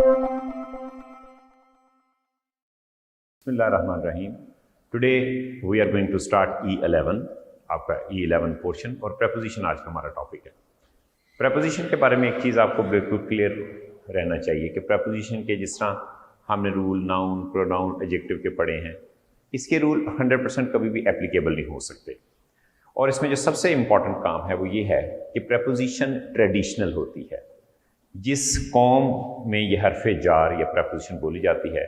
बिस्मिल्लाहिर्रहमानिर्रहीम। Today we are going to start E11, आपका E11 portion, और प्रेपोजिशन आज का हमारा टॉपिक है। प्रेपोजिशन के बारे में एक चीज़ आपको बिल्कुल क्लियर रहना चाहिए कि प्रेपोजिशन के जिस तरह हमने रूल नाउन, प्रोनाउन, एडजेक्टिव के पढ़े हैं, इसके रूल 100% कभी भी एप्लीकेबल नहीं हो सकते। और इसमें जो सबसे इम्पॉर्टेंट काम है वो ये है कि प्रेपोजिशन ट्रेडिशनल होती है। जिस कौम में ये हरफ जार या प्रेपोजिशन बोली जाती है,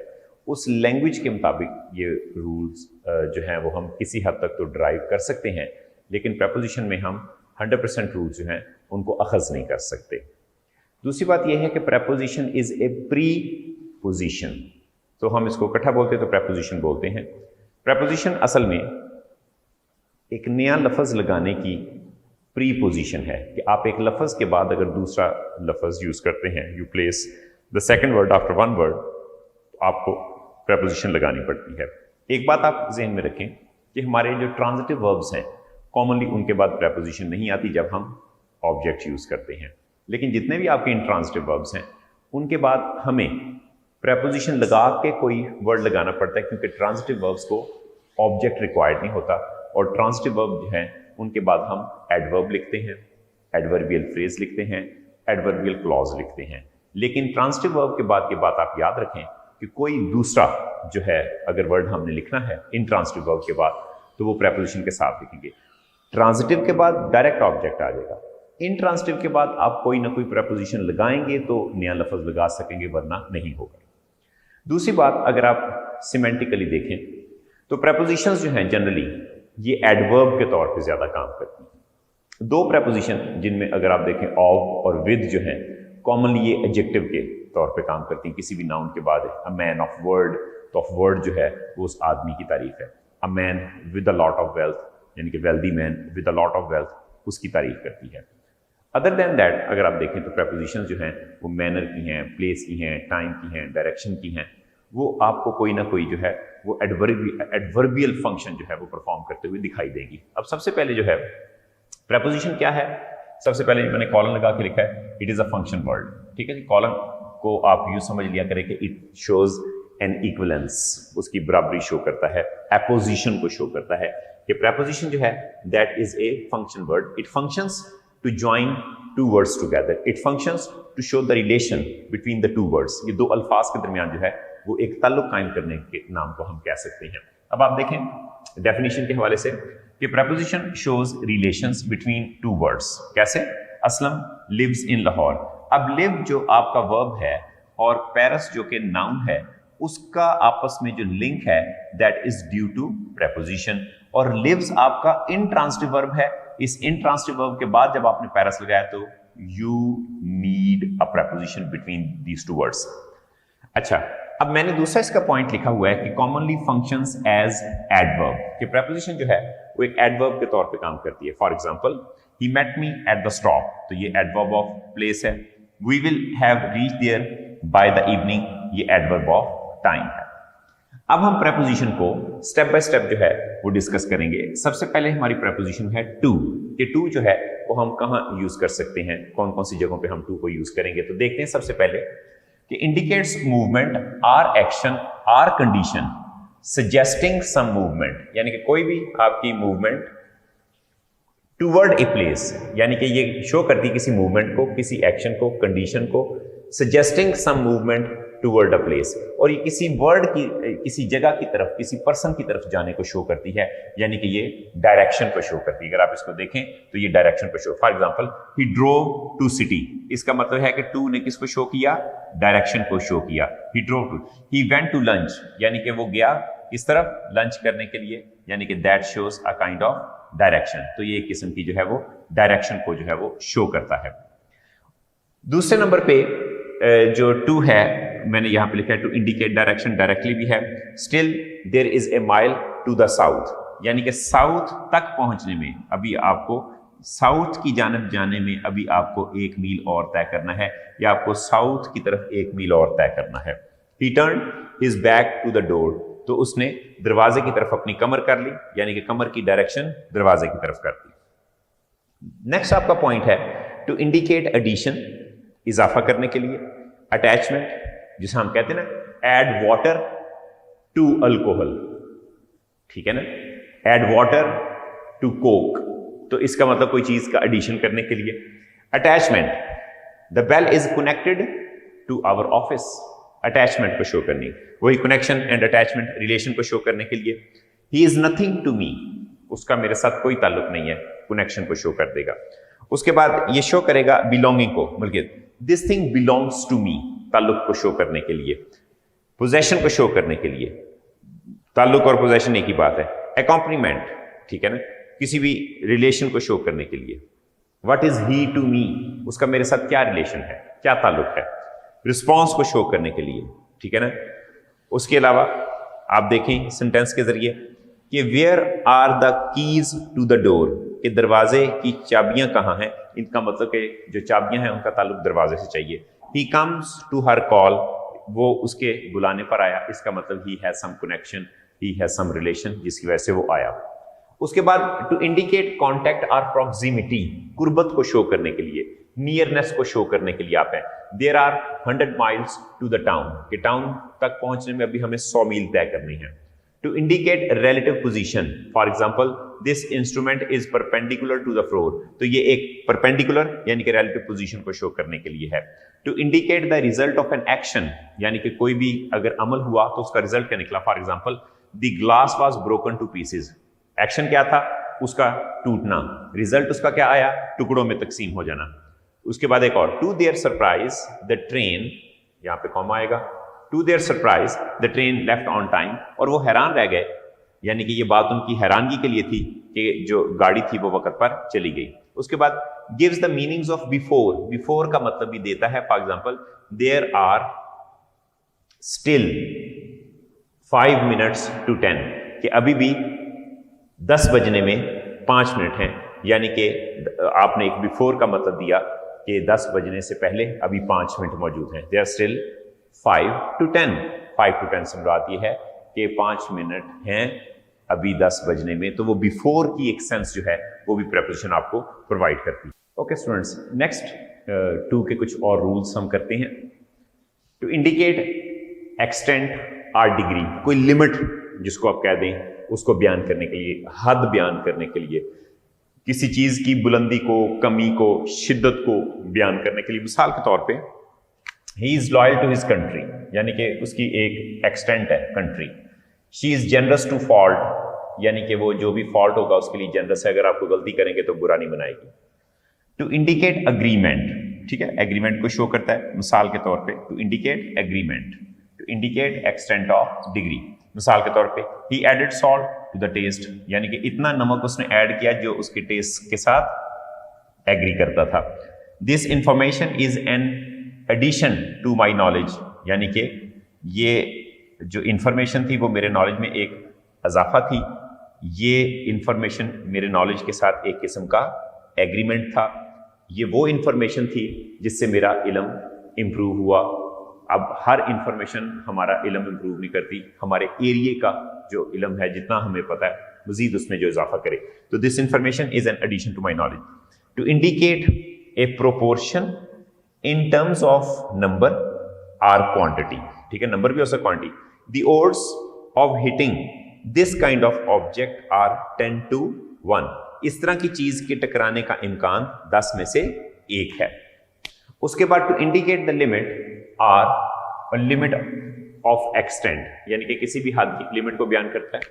उस लैंग्वेज के मुताबिक ये रूल्स जो हैं वो हम किसी हद तक तो ड्राइव कर सकते हैं, लेकिन प्रेपोजिशन में हम 100% रूल्स जो हैं उनको अखज़ नहीं कर सकते। दूसरी बात यह है कि preposition is a pre position, तो हम इसको इकट्ठा बोलते हैं तो प्रेपोजिशन बोलते हैं। प्रेपोजिशन असल में एक नया लफ्ज़ लगाने की प्री पोजिशन है कि आप एक लफ्ज़ के बाद अगर दूसरा लफ्ज़ यूज़ करते हैं, you place the second word after one word, आपको प्रेपोजिशन लगानी पड़ती है। एक बात आप जहन में रखें कि हमारे जो ट्रांजिटिव वर्ब्स हैं कॉमनली उनके बाद प्रेपोजिशन नहीं आती जब हम ऑब्जेक्ट यूज़ करते हैं, लेकिन जितने भी आपके इंट्रांजिटिव वर्ब्स हैं उनके बाद हमें प्रेपोजिशन लगा के कोई वर्ड लगाना पड़ता है, क्योंकि ट्रांजिटिव वर्ब्स को ऑब्जेक्ट रिक्वायर्ड नहीं होता, और ट्रांजिटिव वर्ब जो हैं उनके बाद हम एडवर्ब लिखते हैं, एडवर्बियल फ्रेज लिखते हैं, एडवर्बियल क्लॉज लिखते हैं। लेकिन ट्रांजिटिव वर्ब के बाद की बात आप याद रखें कि कोई दूसरा जो है अगर वर्ड हमने लिखना है इंट्रांजिटिव वर्ब के बाद, तो वो प्रेपोजिशन के साथ लिखेंगे। ट्रांजिटिव के बाद डायरेक्ट ऑब्जेक्ट आ जाएगा, इंट्रांजिटिव के बाद आप कोई ना कोई प्रेपोजिशन लगाएंगे तो नया लफ्ज़ लगा सकेंगे, वरना नहीं होगा। दूसरी बात, अगर आप सिमेंटिकली देखें तो प्रेपोजिशंस जो हैं जनरली ये एडवर्ब के तौर पे ज़्यादा काम करती हैं। दो प्रेपोजिशन जिनमें अगर आप देखें ऑफ और विद जो हैं, कॉमनली ये एडजेक्टिव के तौर पे काम करती हैं। किसी भी नाउन के बाद अ मैन ऑफ वर्ड, तो ऑफ वर्ड जो है वो उस आदमी की तारीफ है। A man with a lot of wealth, यानी कि wealthy man with a lot of wealth, उसकी तारीफ करती है। अदर देन दैट अगर आप देखें तो प्रेपोजिशन जो हैं वो मैनर की हैं, प्लेस की हैं, टाइम की हैं, डायरेक्शन की हैं, वो आपको कोई ना कोई जो है वो एडवर्बियल फंक्शन जो है वो परफॉर्म करते हुए दिखाई देगी। अब सबसे पहले जो है प्रेपोजिशन क्या है, सबसे पहले मैंने कॉलन लगा के लिखा है, it is a function word. ठीक है जी, कॉलन को आप यूँ समझ लिया करें कि इट शोज एन इक्वलेंस, उसकी बराबरी शो करता है, अपोजिशन को शो करता है कि प्रेपोजिशन जो है that is a function word. It functions to join two words together, it functions to show the relation between the two words. ये दो अल्फाज के दरमियान जो है वो एक ताल्लुक कायम करने के नाम को हम कह सकते हैं। अब आप देखें डेफिनेशन के हवाले से कि preposition shows relations between two words. कैसे? Aslam lives in Lahore. अब लिव जो आपका वर्ब है और पेरिस जो कि नाउन है, उसका आपस में जो लिंक है that is due to preposition. और लिव्स आपका इंट्रांजिटिव वर्ब है। इस इंट्रांजिटिव वर्ब के बाद जब आपने पेरिस लगाया तो you need a preposition between these two words. अच्छा, अब मैंने दूसरा इसका पॉइंट लिखा हुआ है कि कॉमनली फंक्शंस एज एडवर्ब, कि प्रेपोजिशन जो है वो एक एडवर्ब के तौर पे काम करती है। For example, he met me at the stop, तो ये एडवर्ब ऑफ प्लेस है। We will have reach there by the evening, ये एडवर्ब ऑफ टाइम है। अब हम प्रेपोजिशन को स्टेप बाय स्टेप जो है वो डिस्कस करेंगे। सबसे पहले हमारी प्रेपोजिशन है टू, कि टू जो है वो हम कहाँ यूज कर सकते हैं, कौन कौन सी जगहों पे हम टू को यूज करेंगे। तो देखते हैं सबसे पहले कि indicates movement, or action, or condition suggesting some movement, यानी कि कोई भी आपकी मूवमेंट टूवर्ड ए प्लेस, यानी कि ये शो करती किसी मूवमेंट को, किसी एक्शन को, कंडीशन को, suggesting some movement toward a place, और ये किसी वर्ड की, किसी जगह की तरफ, किसी पर्सन की तरफ जाने को शो करती है, यानी कि ये डायरेक्शन को शो करती है। अगर आप इसको देखें तो ये डायरेक्शन को show, for example he drove to city, इसका मतलब है कि टू ने किसको शो किया, डायरेक्शन को शो किया। He drove to, he went to lunch, यानी कि वो गया किस तरफ, लंच करने के लिए, यानी कि that shows a kind of direction. तो ये एक किस्म की जो है वो डायरेक्शन को जो है वो शो करता है। दूसरे नंबर पे जो टू है मैंने यहां पे लिखा है टू इंडिकेट डायरेक्शन, डायरेक्टली भी है। Still there is a mile to the south, यानी कि साउथ तक पहुंचने में अभी आपको, साउथ की जानब जाने में अभी आपको 1 मील और तय करना है, या आपको साउथ की तरफ 1 मील और तय करना है। He turned his back to the door, तो उसने दरवाजे की तरफ अपनी कमर कर ली, यानी कि कमर की डायरेक्शन दरवाजे की तरफ कर दी। नेक्स्ट आपका पॉइंट है टू इंडिकेट एडिशन, इजाफा करने के लिए, अटैचमेंट, जिसे हम कहते हैं ना ऐड वाटर टू अल्कोहल, ठीक है ना, ऐड वाटर टू कोक, तो इसका मतलब कोई चीज का एडिशन करने के लिए। Attachment, the bell is connected to our office, attachment को शो करनी, वही कनेक्शन एंड अटैचमेंट रिलेशन को शो करने के लिए। He is nothing to me, उसका मेरे साथ कोई ताल्लुक नहीं है, कनेक्शन को शो कर देगा। उसके बाद ये शो करेगा बिलोंगिंग को, बल्कि this thing belongs to me, ताल्लुक को शो करने के लिए, पोजेशन को शो करने के लिए। ताल्लुक और पोजेशन एक ही बात है। अकॉम्पनीमेंट, ठीक है ना, किसी भी रिलेशन को शो करने के लिए। What is he to me, उसका मेरे साथ क्या रिलेशन है, क्या ताल्लुक है। रिस्पॉन्स को शो करने के लिए, ठीक है ना। उसके अलावा आप देखें सेंटेंस के जरिए कि where are the keys to the door, कि दरवाजे की चाबियां कहाँ हैं, इनका मतलब कि जो चाबियां हैं उनका ताल्लुक दरवाजे से चाहिए। He comes to her call, वो उसके बुलाने पर आया, इसका मतलब he has some connection, he has some relation, जिसकी वजह से वो आया। उसके बाद टू इंडिकेट कॉन्टैक्ट और प्रॉक्सिमिटी, कुर्बत को शो करने के लिए, नियरनेस को शो करने के लिए आप हैं। There are 100 miles to the town, कि टाउन तक पहुंचने में अभी हमें 100 मील तय करनी है। To indicate relative position, for example this instrument is perpendicular to the floor, तो ये एक परपेंडिकुलर यानी कि रिलेटिव पोजीशन को शो करने के लिए है। To indicate the result of an action, यानी कि कोई भी अगर अमल हुआ तो उसका रिजल्ट क्या निकला। For example the glass was broken two pieces, action क्या था, उसका टूटना, रिजल्ट उसका क्या आया, टुकड़ों में तकसीम हो जाना। उसके बाद एक और, to their surprise the train, यहां पे कॉमा आएगा, to their surprise the train left on time, और वो हैरान रह गए, यानी कि ये बात उनकी हैरानगी के लिए थी कि जो गाड़ी थी वो वक्त पर चली गई। उसके बाद gives the meanings of before, before का मतलब भी देता है। For example there are still 5 minutes to 10, कि अभी भी 10 बजने में 5 मिनट हैं, यानी कि आपने एक बिफोर का मतलब दिया कि 10 बजने से पहले अभी 5 मिनट मौजूद हैं। They are still 5 to 10, 5 to 10 से मुराद ये है कि 5 मिनट हैं अभी 10 बजने में, तो वो बिफोर की एक सेंस जो है वो भी प्रेपोजिशन आपको प्रोवाइड करती है। ओके स्टूडेंट्स, नेक्स्ट टू के कुछ और रूल्स हम करते हैं। टू इंडिकेट एक्सटेंट और डिग्री, कोई लिमिट जिसको आप कह दें उसको बयान करने के लिए, हद बयान करने के लिए, किसी चीज की बुलंदी को, कमी को, शिद्दत को बयान करने के लिए। मिसाल के तौर पे he is loyal to his country, यानी कि उसकी एक एक्सटेंट है country. She is generous to fault, यानी कि वो जो भी फॉल्ट होगा उसके लिए जेनरस है, अगर आपको गलती करेंगे तो बुरा नहीं बनाएगी। टू इंडिकेट अग्रीमेंट, ठीक है, एग्रीमेंट को शो करता है। मिसाल के तौर पे to indicate agreement, to indicate extent of degree. मिसाल के तौर पे he added salt to the taste, यानी कि इतना नमक उसने ऐड किया जो उसके टेस्ट के साथ एग्री करता था। This information is an addition to my knowledge, यानी कि ये जो इंफॉर्मेशन थी वो मेरे नॉलेज में एक इजाफा थी, ये इंफॉर्मेशन मेरे नॉलेज के साथ एक किस्म का एग्रीमेंट था, ये वो इंफॉर्मेशन थी जिससे मेरा इल्म इम्प्रूव हुआ। अब हर इंफॉर्मेशन हमारा इल्म इम्प्रूव नहीं करती, हमारे एरिया का जो इल्म है जितना हमें पता है मजीद उसमें जो इजाफा करे। तो this information is an addition to my knowledge. To indicate a proportion in terms of number or quantity, ठीक है, नंबर भी हो सकता quantity. The odds of hitting this kind of object are 10 to 1, इस तरह की चीज के टकराने का इम्कान 10 में से 1 है। उसके बाद to indicate the limit or limit of extent, यानी कि किसी भी हद की लिमिट को बयान करता है।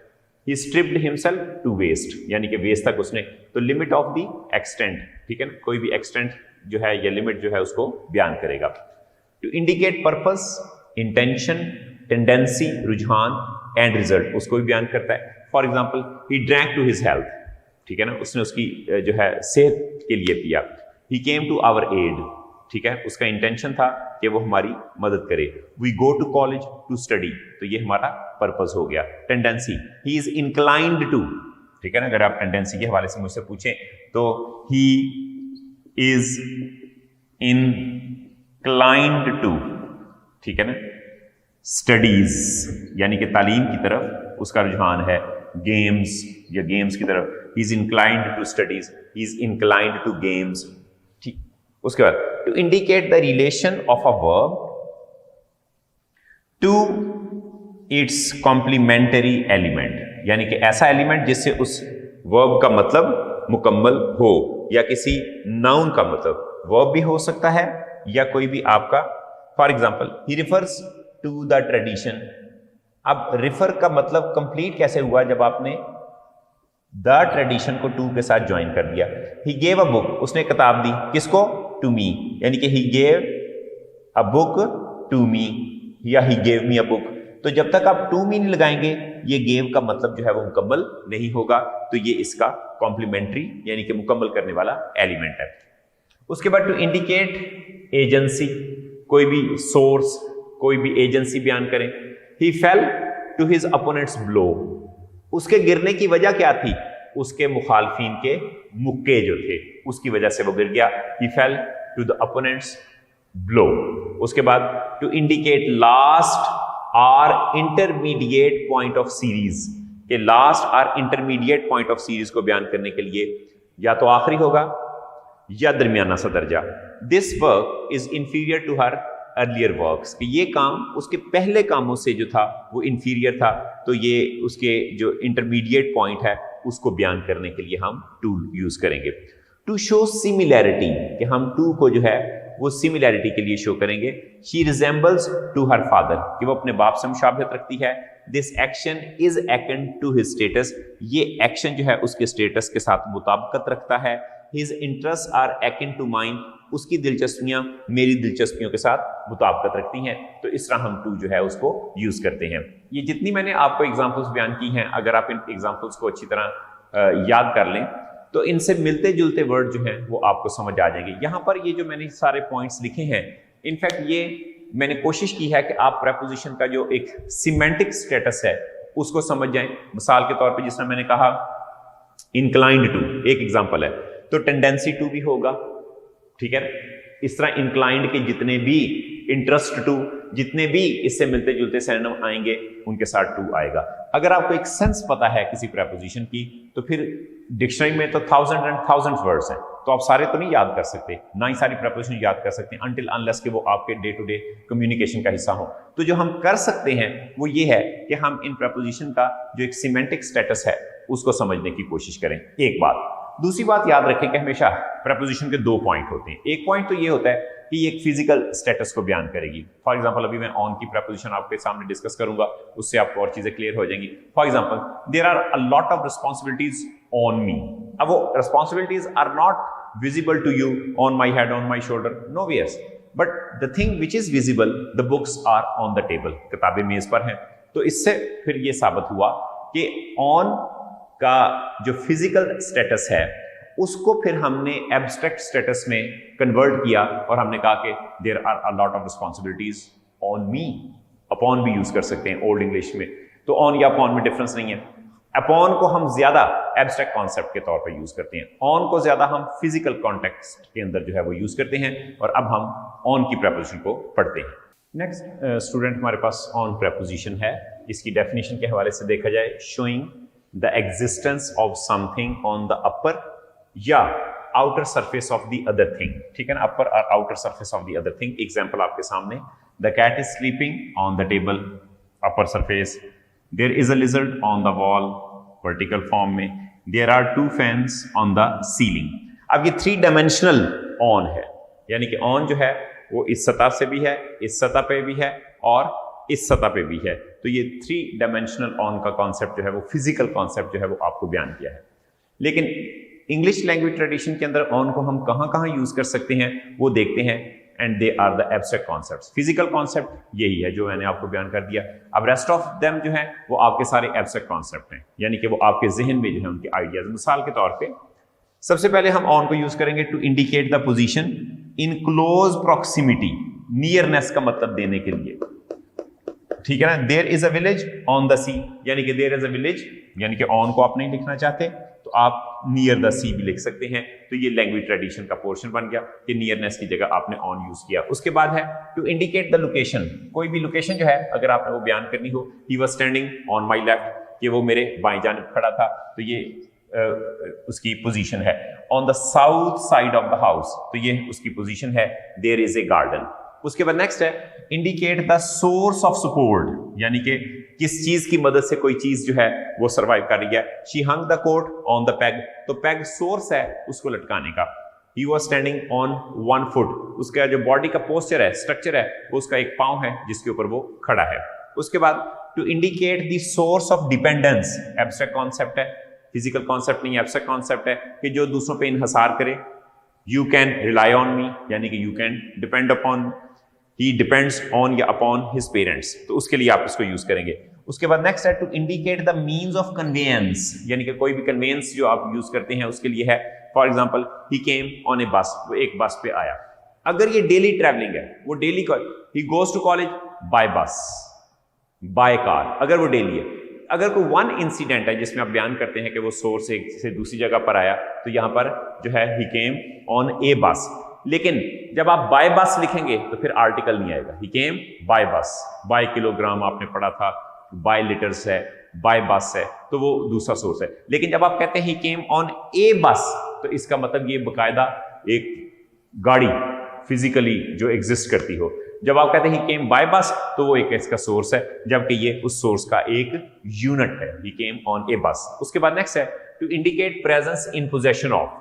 ही स्ट्रिप्ड हिमसेल्फ टू वेस्ट, यानी कि वेस्ट तक उसने, तो लिमिट ऑफ द एक्सटेंट, ठीक है ना, कोई भी एक्सटेंट जो है या लिमिट जो है उसको बयान करेगा। To indicate purpose, intention, tendency, रुझान एंड रिजल्ट, उसको भी बयान करता है। For example he drank to his health, ठीक है ना, उसने उसकी जो है सेहत के लिए पिया। ही केम टू आवर एड, ठीक है, उसका इंटेंशन था कि वो हमारी मदद करे। We go to college to study, तो ये हमारा पर्पस हो गया। Tendency, he is inclined to, ठीक है ना, अगर आप टेंडेंसी के हवाले से मुझसे पूछें तो ही इज इंक्लाइंड टू, ठीक है ना, स्टडीज, यानी कि तालीम की तरफ उसका रुझान है। गेम्स या गेम्स की तरफ, he is inclined to studies, he is inclined to games, ठीक। उसके बाद to indicate the relation of a verb to its complementary element, यानी कि ऐसा एलिमेंट जिससे उस वर्ब का मतलब मुकम्मल हो, या किसी नाउन का मतलब वर्ब भी हो सकता है या कोई भी आपका, for example he refers to the tradition. अब रिफर का मतलब कंप्लीट कैसे हुआ, जब आपने द ट्रेडिशन को टू के साथ ज्वाइन कर दिया। ही गेव अ बुक, उसने किताब दी, किसको? टू मी, यानी कि he gave a book to me या he gave me a book. तो जब तक आप टू मी नहीं लगाएंगे, ये गेव का मतलब जो है वो मुकम्मल नहीं होगा, तो ये इसका कॉम्प्लीमेंट्री यानी कि मुकम्मल करने वाला एलिमेंट है। उसके बाद टू इंडिकेट एजेंसी, कोई भी सोर्स, कोई भी एजेंसी बयान करें। He fell to his opponent's blow, उसके गिरने की वजह क्या थी? उसके मुखालफिन के मुक्के जो थे उसकी वजह से वो गिर गया। He fell to the opponent's blow. उसके बाद to indicate last or intermediate point of series, के last or intermediate point of series को बयान करने के लिए या तो आखिरी होगा या दरमियाना सा दर्जा। This work is inferior to her earlier works, कि ये काम उसके पहले कामों से जो था वो इंफीरियर था, तो ये उसके जो इंटरमीडिएट पॉइंट है उसको बयान करने के लिए हम टू यूज करेंगे। टू शो सिमिलैरिटी, कि हम टू को जो है वो सिमिलैरिटी के लिए शो करेंगे। She resembles to her father, कि वो अपने बाप से मुशाबहत रखती है। This action is akin to his status, ये एक्शन जो है उसके स्टेटस के साथ मुताबिकत रखता है। His interest are akin to mind, उसकी दिलचस्पियां मेरी दिलचस्पियों के साथ मुताबिकत रखती हैं, तो इस तरह हम टू जो है उसको यूज करते हैं। ये जितनी मैंने आपको एग्जांपल्स बयान की हैं, अगर आप इन एग्जांपल्स को अच्छी तरह याद कर लें तो इनसे मिलते जुलते वर्ड जो हैं वो आपको समझ आ जाएंगे। यहाँ पर ये जो मैंने सारे पॉइंट्स लिखे हैं, इनफैक्ट ये मैंने कोशिश की है कि आप प्रेपोजिशन का जो एक सिमेंटिक स्टेटस है उसको समझ जाएं। मिसाल के तौर पे जिस तरह मैंने कहा इंक्लाइंड टू, एक एग्जांपल है, तो टेंडेंसी टू भी होगा, ठीक है। इस तरह इंक्लाइंड के जितने भी, इंटरेस्ट टू, जितने भी इससे मिलते जुलते सिनोनिम आएंगे उनके साथ टू आएगा। अगर आपको एक सेंस पता है किसी प्रेपोजिशन की, तो फिर डिक्शनरी में तो 1000 एंड 1000 वर्ड्स हैं, तो आप सारे तो नहीं याद कर सकते, ना ही सारी प्रेपोजिशन याद कर सकते हैं अनटिल अनलेस कि वो आपके डे टू डे कम्युनिकेशन का हिस्सा हो। तो जो हम कर सकते हैं वो ये है कि हम इन प्रेपोजिशन का जो एक सिमेंटिक स्टेटस है उसको समझने की कोशिश करें, एक बात। दूसरी बात याद रखें कि हमेशा प्रेपोजिशन के दो पॉइंट होते हैं। एक पॉइंट तो ये होता है कि ये एक फिजिकल स्टेटस को बयान करेगी। फॉर एग्जांपल अभी मैं ऑन की प्रेपोजिशन आपके सामने डिस्कस करूंगा, उससे आपको और चीजें क्लियर हो जाएंगी। For example there are a lot of responsibilities on me. अब वो responsibilities are not visible to you on my head, on my shoulder, no wheres, but the thing which is visible, the books are on the table, किताबें मेज पर हैं। तो इससे फिर ये साबित हुआ कि ऑन का जो फिजिकल स्टेटस है उसको फिर हमने एब्स्ट्रैक्ट स्टेटस में कन्वर्ट किया और हमने कहा कि there are a lot of responsibilities on me. Upon भी यूज कर सकते हैं ओल्ड इंग्लिश में, तो ऑन या अपॉन में डिफरेंस नहीं है। अपॉन को हम ज्यादा एब्स्ट्रैक्ट कॉन्सेप्ट के तौर पर यूज करते हैं, ऑन को ज्यादा हम फिजिकल कॉन्टेक्स्ट के अंदर जो है वो यूज करते हैं। और अब हम ऑन की प्रेपोजिशन को पढ़ते हैं। नेक्स्ट स्टूडेंट हमारे पास ऑन प्रेपोजिशन है, इसकी डेफिनेशन के हवाले से देखा जाए, showing the existence of something on the upper या outer surface of the other thing, ठीक है ना, अपर और outer surface of the other thing. Example आपके सामने, the cat is sleeping on the table, upper surface. There is a lizard on the wall, vertical form में। There are two fans on the ceiling. अब ये three dimensional on है, यानी कि on जो है वो इस सतह से भी है, इस सतह पे भी है और इस सतह पे भी है। तो ये थ्री डायमेंशनल ऑन का कॉन्सेप्ट जो है वो फिजिकल कॉन्सेप्ट जो है वो आपको बयान किया है। लेकिन इंग्लिश लैंग्वेज ट्रेडिशन के अंदर ऑन को हम कहां कहां यूज कर सकते हैं वो देखते हैं, and they are the abstract concepts. Physical concept यही है जो मैंने आपको बयान कर दिया। अब रेस्ट ऑफ देम जो है वो आपके सारे एब्स्ट्रैक्ट कॉन्सेप्ट हैं, यानी कि वो आपके जहन में जो है उनके आइडियाज। मिसाल के तौर पे सबसे पहले हम ऑन को यूज करेंगे to indicate the position in close proximity, nearness का मतलब देने के लिए, ठीक है ना। There is a village on the sea, यानी कि देयर इज अ विलेज, यानी कि ऑन को आप नहीं लिखना चाहते तो आप नियर द सी भी लिख सकते हैं। तो ये लैंग्वेज ट्रेडिशन का पोर्शन बन गया कि नियरनेस की जगह आपने ऑन यूज किया। उसके बाद है टू इंडिकेट द लोकेशन, कोई भी लोकेशन जो है अगर आपने वो बयान करनी हो, he was standing on my left, कि वो मेरे बाएं जानिब खड़ा था, तो ये उसकी पोजीशन है। On the south side of the house, तो ये उसकी पोजीशन है। देयर इज ए गार्डन, उसके बाद नेक्स्ट है indicate the source of support, यानी कि किस चीज की मदद से कोई चीज जो है वो सर्वाइव कर रही है। She hung the coat on the peg, तो पेग सोर्स है उसको लटकाने का। He was standing on one foot, उसका जो बॉडी का पोस्चर है, स्ट्रक्चर है, वो उसका एक पांव है जिसके ऊपर वो खड़ा है। उसके बाद to indicate the source of dependence, abstract concept है, फिजिकल कॉन्सेप्ट नहीं, एब्स्ट्रैक्ट कॉन्सेप्ट है कि जो दूसरों पे इन्हिसार करे। You can rely on me, यानी कि you can depend upon, he depends on या अपॉन हिज पेरेंट्स, तो उसके लिए आप इसको यूज करेंगे। उसके बाद नेक्स्ट है to indicate the means of conveyance, यानी कि कोई भी कन्वेयंस जो आप यूज करते हैं उसके लिए है। For example he came on a bus, वो एक बस पे आया। अगर ये डेली ट्रैवलिंग है, वो डेली का, he goes to college by bus, by car, अगर वो डेली है। अगर कोई वन इंसिडेंट है जिसमें आप बयान करते हैं कि वो सोर्स से दूसरी जगह पर आया, तो यहां पर जो है ही केम ऑन ए बस। लेकिन जब आप बाय बस लिखेंगे तो फिर आर्टिकल नहीं आएगा। ही came by bus, bye kilogram आपने पढ़ा था, बाय लीटर्स है, बाय बस है, तो वो दूसरा सोर्स है। लेकिन जब आप कहते हैं ही केम ऑन ए बस, तो इसका मतलब ये बकायदा एक गाड़ी फिजिकली जो एग्जिस्ट करती हो। जब आप कहते हैं ही केम बाय बस, तो वो एक इसका सोर्स है, जबकि ये उस सोर्स का एक यूनिट है। ही केम ऑन ए बस। उसके बाद नेक्स्ट है to indicate presence in possession of,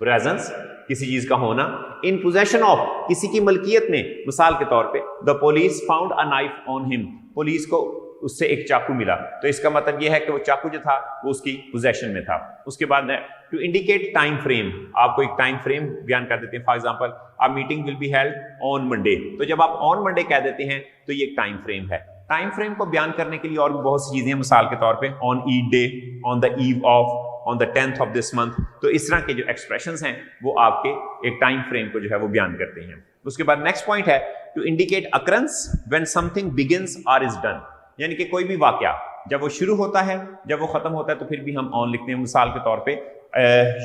presence किसी चीज का होना, इन पोजेशन ऑफ किसी की मलकियत में। मिसाल के तौर पे the police found a knife on him, police को उससे एक चाकू मिला, तो इसका मतलब यह है कि वो चाकू जो था वो उसकी पोजेशन में था। उसके बाद टू इंडिकेट टाइम फ्रेम, आपको एक टाइम फ्रेम बयान कर देते हैं। For example a meeting will be held on Monday, तो जब आप ऑन मंडे कह देते हैं तो ये एक टाइम फ्रेम है। टाइम फ्रेम को बयान करने के लिए और भी बहुत सी चीजें हैं, मिसाल के तौर पे on Eid day, on the eve of, on the 10th of this month, तो इस तरह के जो एक्सप्रेशंस हैं वो आपके एक टाइम फ्रेम को जो है वो बयान करते हैं। उसके बाद नेक्स्ट पॉइंट है to indicate occurrence when something begins और इज डन, यानी कि कोई भी वाकया जब वो शुरू होता है, जब वो खत्म होता है, तो फिर भी हम ऑन लिखते हैं। मिसाल के तौर पे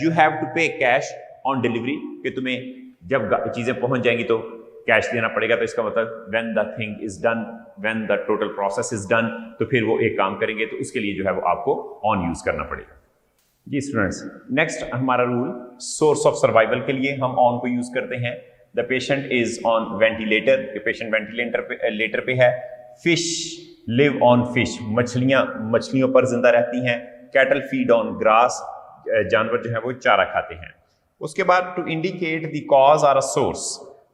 यू हैव टू पे कैश ऑन डिलीवरी, कि तुम्हें जब चीजें पहुंच जाएंगी तो कैश देना पड़ेगा, तो इसका मतलब when the thing is done, when the total process is done, तो फिर वो एक काम करेंगे, तो उसके लिए जो है वो आपको ऑन यूज करना पड़ेगा। जी स्टूडेंट्स, नेक्स्ट हमारा रूल सोर्स ऑफ सर्वाइवल के लिए हम ऑन को यूज करते हैं। The patient is on ventilator, patient ventilator पे है। फिश लिव ऑन फिश, मछलियों पर जिंदा रहती हैं। कैटल फीड ऑन ग्रास, जानवर जो है वो चारा खाते हैं। उसके बाद टू इंडिकेट द कॉज और अ सोर्स,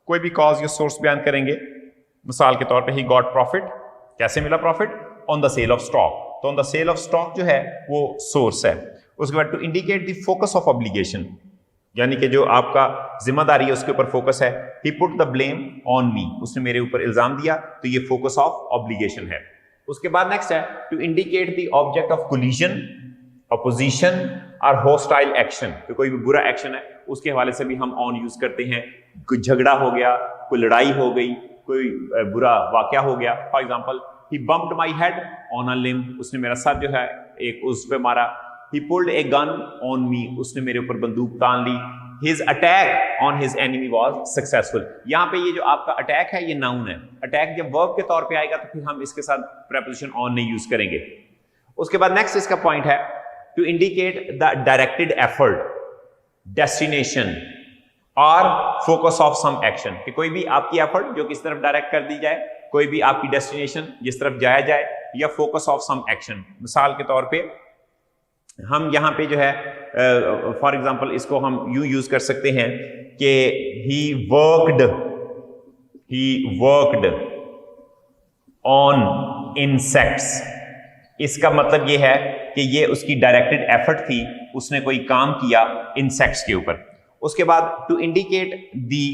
कोई भी कॉज या सोर्स बयान करेंगे। मिसाल के तौर पे ही गॉट प्रॉफिट, कैसे मिला profit? On the sale of stock, तो on the sale of stock जो है वो सोर्स है। उसके बाद to indicate the focus of obligation, यानी कि जो आपका जिम्मेदारी है उसके ऊपर फोकस है। He put the blame on me, उसने मेरे ऊपर इल्जाम दिया, तो ये फोकस ऑफ ऑब्लिगेशन है। उसके बाद नेक्स्ट है to indicate the object of collision, opposition और होस्टाइल एक्शन, तो कोई भी बुरा एक्शन है उसके हवाले से भी हम ऑन यूज करते हैं। कोई झगड़ा हो गया, कोई लड़ाई हो गई, कोई बुरा वाकया हो गया। For example he bumped my head on a limb, उसने मेरा सर जो है एक उस पे मारा। He pulled a gun on me, उसने मेरे ऊपर बंदूक तान ली। His attack on his enemy was successful, यहाँ पे ये जो आपका अटैक है ये नाउन है। अटैक जब वर्ब के तौर पे आएगा तो फिर हम इसके साथ preposition on नहीं यूज करेंगे। उसके बाद नेक्स्ट इसका पॉइंट है to indicate the directed effort, destination और फोकस ऑफ सम एक्शन, कि कोई भी आपकी एफर्ट जो किस तरफ डायरेक्ट कर दी जाए, कोई भी आपकी डेस्टिनेशन जिस तरफ जाया जाए, या फोकस ऑफ सम एक्शन। मिसाल के तौर पे हम यहाँ पे जो है फॉर एग्जाम्पल इसको हम यूं यूज कर सकते हैं कि ही वर्कड ऑन इंसेक्ट्स। इसका मतलब ये है कि ये उसकी डायरेक्टेड एफर्ट थी, उसने कोई काम किया इंसेक्ट्स के ऊपर। उसके बाद to indicate the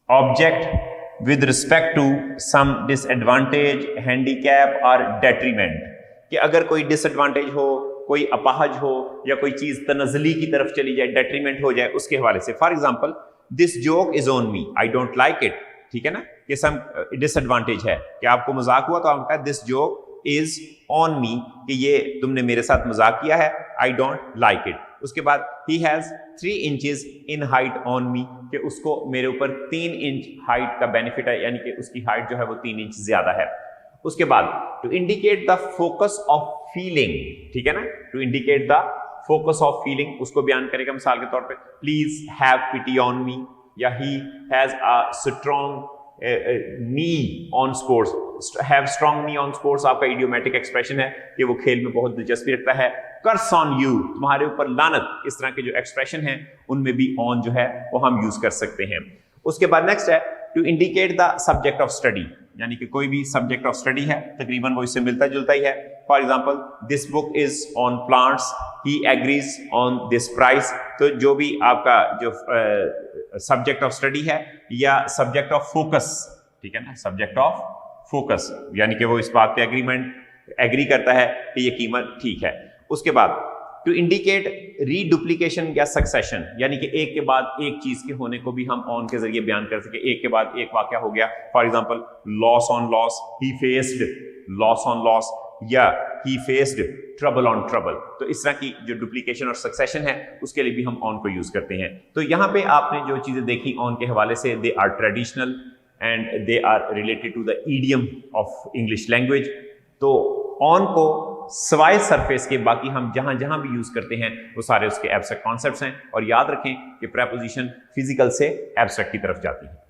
object with respect to some disadvantage, handicap और डेट्रीमेंट, कि अगर कोई डिसएडवांटेज हो, कोई अपाहज हो, या कोई चीज तनज़ली की तरफ चली जाए, डेट्रीमेंट हो जाए, उसके हवाले से। For example this joke is on me, I don't like it, ठीक है ना, कि सम डिसएडवांटेज है कि आपको मजाक हुआ तो आप कहा this joke is on me, कि ये तुमने मेरे साथ मजाक किया है, आई डोंट लाइक इट। उसके बाद he has 3 inches in height on me, कि उसको मेरे ऊपर 3 इंच हाइट का बेनिफिट है, यानी कि उसकी हाइट जो है वो 3 इंच ज्यादा है। उसके बाद to indicate the focus of feeling, ठीक है ना, to indicate the focus of feeling, उसको बयान करेगा। मिसाल के तौर पे please have pity on me, या he has a strong knee on sports, have strong knee on sports आपका इडियोमेटिक एक्सप्रेशन है कि वो खेल में बहुत दिलचस्पी रखता है। कर्स ऑन यू, तुम्हारे ऊपर लानत, इस तरह के जो एक्सप्रेशन हैं उनमें भी ऑन जो है वो हम यूज कर सकते हैं। उसके बाद नेक्स्ट है to indicate the subject of study, यानी कि कोई भी सब्जेक्ट ऑफ स्टडी है तकरीबन वो इससे मिलता जुलता ही है। For example this book is on plants, he agrees on this price. तो जो भी आपका जो सब्जेक्ट ऑफ स्टडी है या सब्जेक्ट ऑफ फोकस, ठीक है ना, सब्जेक्ट ऑफ फोकस यानी कि वो इस बात पे एग्री करता है कि ये कीमत ठीक है। उसके बाद टू इंडिकेट रीडुप्लीकेशन या सक्सेशन, यानी कि एक के बाद एक चीज के होने को भी हम ऑन के जरिए बयान कर सके। एक के बाद एक वाकया हो गया, for example loss on loss, he faced loss on loss, या he faced trouble on trouble. तो इस तरह की जो डुप्लीकेशन और सक्सेशन है उसके लिए भी हम ऑन को यूज करते हैं। तो यहाँ पे आपने जो चीजें देखी ऑन के हवाले से, they are traditional and they are related to the idiom of English language. तो ऑन को सवाए सरफेस के बाकी हम जहां जहां भी यूज करते हैं वो सारे उसके एब्स्ट्रैक्ट कॉन्सेप्ट्स हैं। और याद रखें कि प्रेपोजिशन फिजिकल से एब्स्ट्रैक्ट की तरफ जाती है।